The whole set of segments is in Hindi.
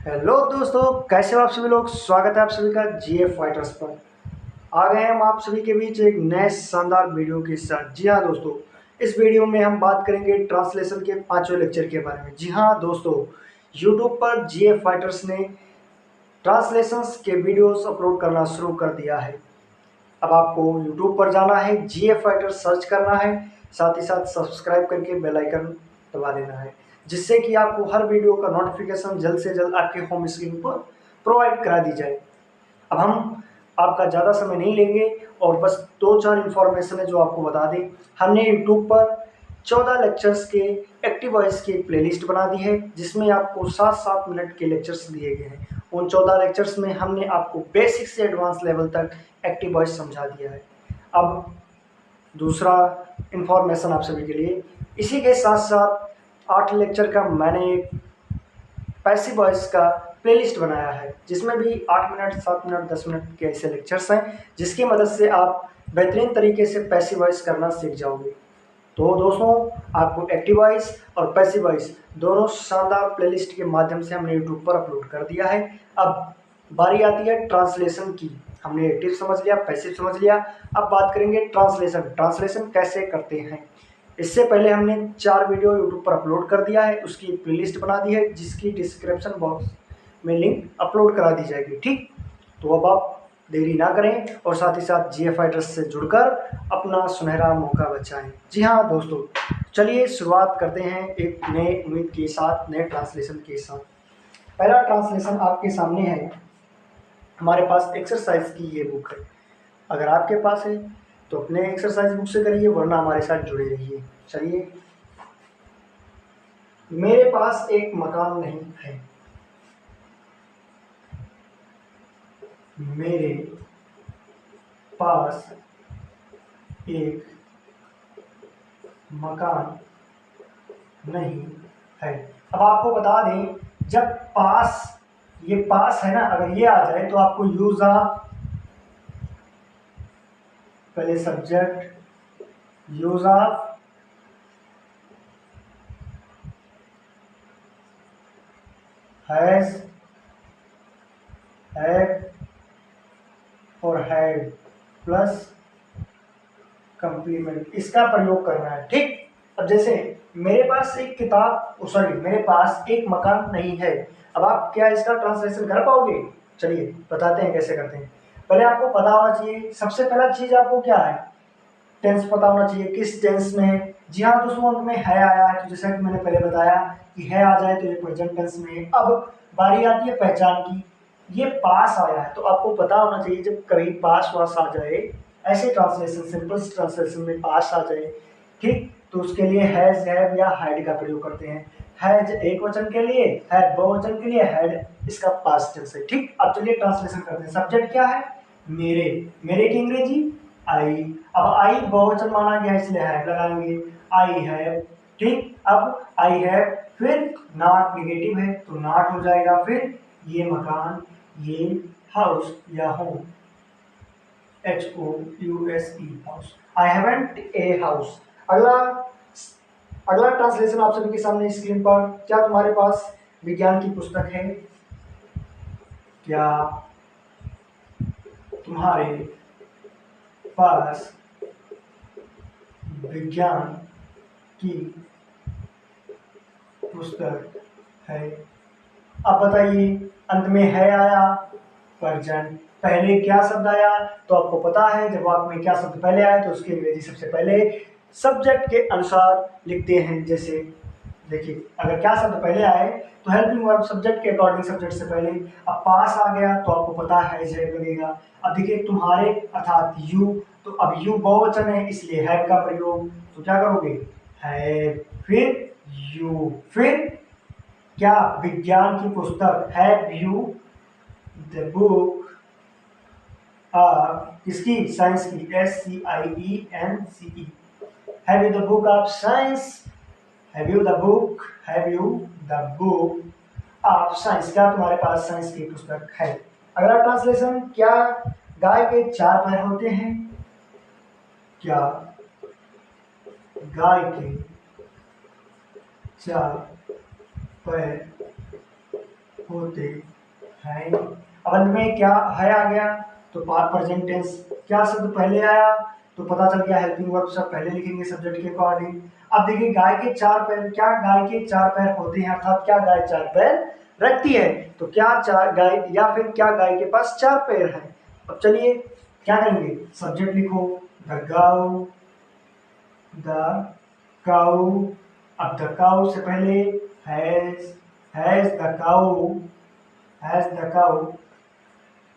हेलो दोस्तों, कैसे हो आप सभी लोग। स्वागत है आप सभी का जीएफ फाइटर्स पर। आ गए हम आप सभी के बीच एक नए शानदार वीडियो के साथ। जी हाँ दोस्तों, इस वीडियो में हम बात करेंगे ट्रांसलेशन के पांचवें लेक्चर के बारे में। जी हाँ दोस्तों, यूट्यूब पर जीएफ फाइटर्स ने ट्रांसलेशंस के वीडियोस अपलोड करना शुरू कर दिया है। अब आपको यूट्यूब पर जाना है, जीएफ फाइटर सर्च करना है, साथ ही साथ सब्सक्राइब करके बेल आइकन दबा देना है, जिससे कि आपको हर वीडियो का नोटिफिकेशन जल्द से जल्द आपके होम स्क्रीन पर प्रोवाइड करा दी जाए। अब हम आपका ज़्यादा समय नहीं लेंगे और बस दो चार इन्फॉर्मेशन है जो आपको बता दें। हमने यूट्यूब पर 14 लेक्चर्स के एक्टिव वॉइस की एक प्लेलिस्ट बना दी है, जिसमें आपको 7-7 मिनट के लेक्चर्स दिए गए हैं। उन 14 लेक्चर्स में हमने आपको बेसिक से एडवांस लेवल तक एक्टिव वॉइस समझा दिया है। अब दूसरा इन्फॉर्मेशन आप सभी के लिए, इसी के साथ साथ 8 लेक्चर का मैंने एक पैसिव वॉइस का प्लेलिस्ट बनाया है, जिसमें भी 8 मिनट 7 मिनट 10 मिनट के ऐसे लेक्चर्स हैं, जिसकी मदद से आप बेहतरीन तरीके से पैसिव वॉइस करना सीख जाओगे। तो दोस्तों, आपको एक्टिव वॉइस और पैसिव वॉइस दोनों शानदार प्लेलिस्ट के माध्यम से हमने यूट्यूब पर अपलोड कर दिया है। अब बारी आती है ट्रांसलेशन की। हमने एक्टिव समझ लिया, पैसिव समझ लिया, अब बात करेंगे ट्रांसलेशन। ट्रांसलेशन कैसे करते हैं। इससे पहले हमने 4 वीडियो यूट्यूब पर अपलोड कर दिया है, उसकी एक प्लेलिस्ट बना दी है, जिसकी डिस्क्रिप्शन बॉक्स में लिंक अपलोड करा दी जाएगी। ठीक, तो अब आप देरी ना करें और साथ ही साथ जीएफ फाइटर्स से जुड़कर अपना सुनहरा मौका बचाएं। जी हाँ दोस्तों, चलिए शुरुआत करते हैं एक नए उम्मीद के साथ, नए ट्रांसलेशन के साथ। पहला ट्रांसलेशन आपके सामने है। हमारे पास एक्सरसाइज की ये बुक है। अगर आपके पास है तो अपने एक्सरसाइज बुक से करिए, वरना हमारे साथ जुड़े रहिए। चलिए, मेरे पास एक मकान नहीं है। मेरे पास एक मकान नहीं है। अब आपको बता दें, जब पास, ये पास है ना, अगर ये आ जाए तो आपको यूज ऑफ, पहले subject, use of, has, have और हैड प्लस कंप्लीमेंट, इसका प्रयोग करना है। ठीक, अब जैसे मेरे पास एक किताब, सॉरी, मेरे पास एक मकान नहीं है। अब आप क्या इसका ट्रांसलेशन कर पाओगे? चलिए बताते हैं कैसे करते हैं। पहले आपको पता होना चाहिए, सबसे पहला चीज आपको क्या है, टेंस पता होना चाहिए, किस टेंस में है। जी हाँ दोस्तों, अंत में है आया है, तो जैसा कि मैंने पहले बताया कि है आ जाए तो ये प्रेजेंट टेंस में है। अब बारी आती है पहचान की। ये पास आया है तो आपको पता होना चाहिए, जब कभी पास वास आ जाए, ऐसे ट्रांसलेशन, सिंपल ट्रांसलेशन में पास आ जाए, ठीक, तो उसके लिए हैज, हैव या हैड का प्रयोग करते हैं। हैज एक वचन के लिए, हैड बहुवचन के लिए, हैड इसका पास्ट टेंस है। ठीक, अब चलिए ट्रांसलेशन करते हैं। सब्जेक्ट क्या है? मेरे, मेरे की अंग्रेजी आई। अब आई बहुवचन माना गया, इसलिए हैव लगाएंगे, आई हैव। ठीक, अब आई हैव, फिर नॉट नेगेटिव है तो नॉट हो जाएगा, फिर ये मकान, ये हाउस या home, HOUSE, house. I haven't a house. अगला, अगला ट्रांसलेशन आप सभी के सामने स्क्रीन पर। क्या तुम्हारे पास विज्ञान की पुस्तक है? क्या तुम्हारे पास विज्ञान की पुस्तक है? अब बताइए, अंत में है आया, प्रेजेंट, पहले क्या शब्द आया, तो आपको पता है जब वाक्य में क्या शब्द पहले आए तो उसकी अंग्रेजी सबसे पहले सब्जेक्ट के अनुसार लिखते हैं। जैसे देखिए, अगर क्या शब्द पहले आए तो हेल्पिंग वर्ब सब्जेक्ट के अकॉर्डिंग सब्जेक्ट से पहले। अब पास आ गया तो आपको पता है हैव लगेगा। अब देखिए, तुम्हारे अर्थात यू, तो अब यू बहुवचन है इसलिए हैव का प्रयोग, तो क्या करोगे, हैव, फिर यू, फिर क्या, विज्ञान की पुस्तक, have you the book of, किसकी, साइंस की, SCIENCE, have you the book of science, have you the book, have you the book of science, क्या तुम्हारे पास साइंस की पुस्तक है? अगला ट्रांसलेशन, क्या गाय के 4 पैर होते हैं? क्या गाय के 4 पैर होते हैं। अब अंत में क्या है आ गया, तो प्रेजेंट टेंस क्या शब्द पहले आया, तो पता चल गया हेल्पिंग वर्ब सब पहले लिखेंगे सब्जेक्ट के अकॉर्डिंग। अब देखिए गाय के चार पैर, क्या गाय के चार पैर होते हैं, अर्थात क्या गाय चार पैर रखती है, तो क्या चार गाय या फिर क्या गाय के पास चार पैर है। अब चलिए क्या करेंगे, सब्जेक्ट लिखो द गाउ, द काउ। अब द काउ से पहले has the cow, has the cow,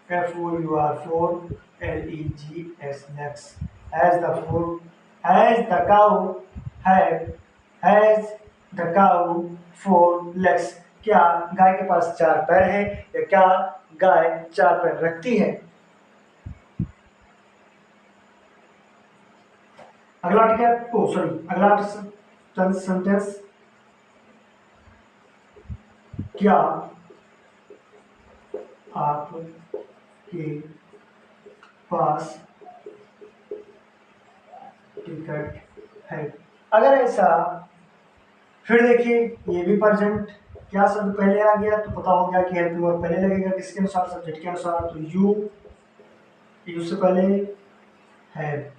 FOUR legs, has the four, has the cow has the cow four legs। क्या गाय के पास चार पैर है, या क्या गाय चार पैर रखती है। अगला ठीक है, अगला सेंटेंस, क्या आपके पास टिकट है। अगर ऐसा, फिर देखिए ये भी प्रेजेंट, क्या शब्द पहले आ गया, तो पता हो गया कि हेल्पिंग वर्ब पहले लगेगा किसके अनुसार, सब्जेक्ट के अनुसार, तो यू से पहले हैव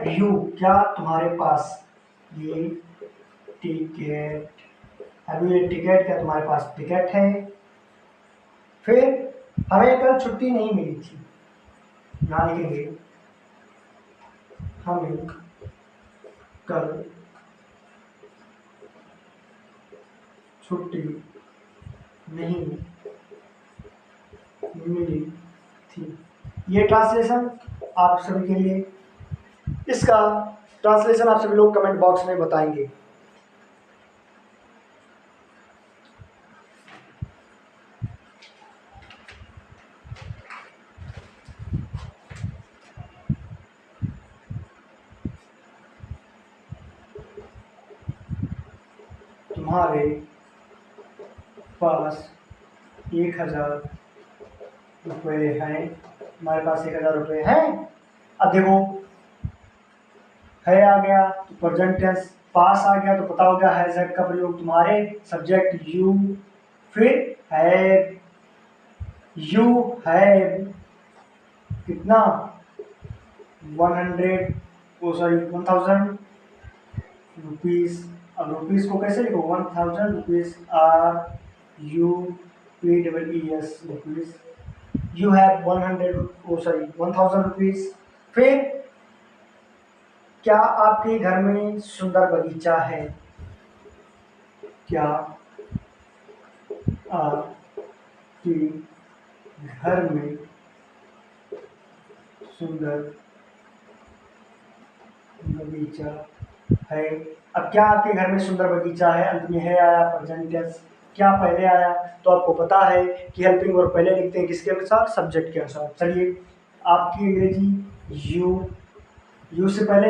यू, क्या तुम्हारे पास ये टिकट, हैव यू ये टिकट, क्या तुम्हारे पास टिकट है। फिर हमें कल छुट्टी नहीं मिली थी, यहाँ लिखेंगे हमें कल छुट्टी नहीं मिली थी। ये ट्रांसलेशन आप सभी के लिए, इसका ट्रांसलेशन आप सभी लोग कमेंट बॉक्स में बताएंगे। तुम्हारे पास 1000 रुपये हैं, हमारे पास 1000 रुपये हैं। अब देखो है आ गया तो प्रेजेंट टेंस, पास आ गया तो पता हो गया हैज का प्रयोग, तुम्हारे सब्जेक्ट यू, फिर हैव, यू हैव कितना 1000 रुपीज। अब रुपीज को कैसे लिखो, 1000 rupees, RUPEES rupees. You have 1000 rupees. फिर क्या आपके घर में सुंदर बगीचा है, क्या आपके घर में सुंदर बगीचा है। अब क्या आपके घर में सुंदर बगीचा है, अंत में है आया प्रेजेंट टेंस, क्या पहले आया, तो आपको पता है कि हेल्पिंग वर्ब पहले लिखते हैं किसके अनुसार, सब्जेक्ट के अनुसार। चलिए आपकी अंग्रेजी यू से पहले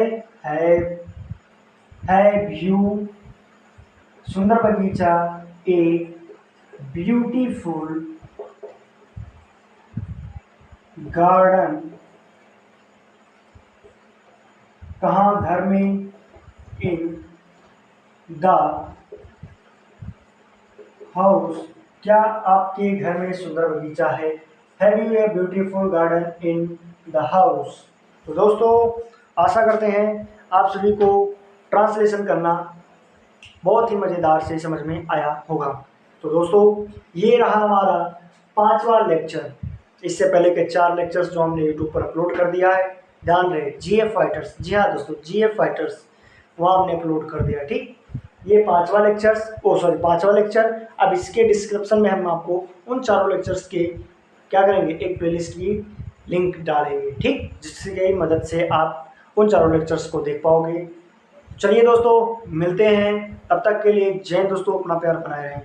हैव यू, सुंदर बगीचा, ए ब्यूटीफुल गार्डन, कहाँ घर में, इन द हाउस, क्या आपके घर में सुंदर बगीचा है। Have U a beautiful garden in the house. तो दोस्तों आशा करते हैं आप सभी को ट्रांसलेशन करना बहुत ही मज़ेदार से समझ में आया होगा। तो दोस्तों ये रहा हमारा 5वां लेक्चर। इससे पहले के 4 लेक्चर्स जो हमने यूट्यूब पर अपलोड कर दिया है, ध्यान रहे GF फाइटर्स, जी हाँ दोस्तों GF फाइटर्स वहाँ हमने अपलोड कर दिया। ठीक, ये 5वां लेक्चर। अब इसके डिस्क्रिप्शन में हम आपको उन चारों लेक्चर्स के क्या करेंगे, एक प्लेलिस्ट की लिंक डालेंगे, ठीक, जिसकी मदद से आप उन चारों लेक्चर्स को देख पाओगे। चलिए दोस्तों मिलते हैं, तब तक के लिए जय दोस्तों, अपना प्यार बनाए रहें।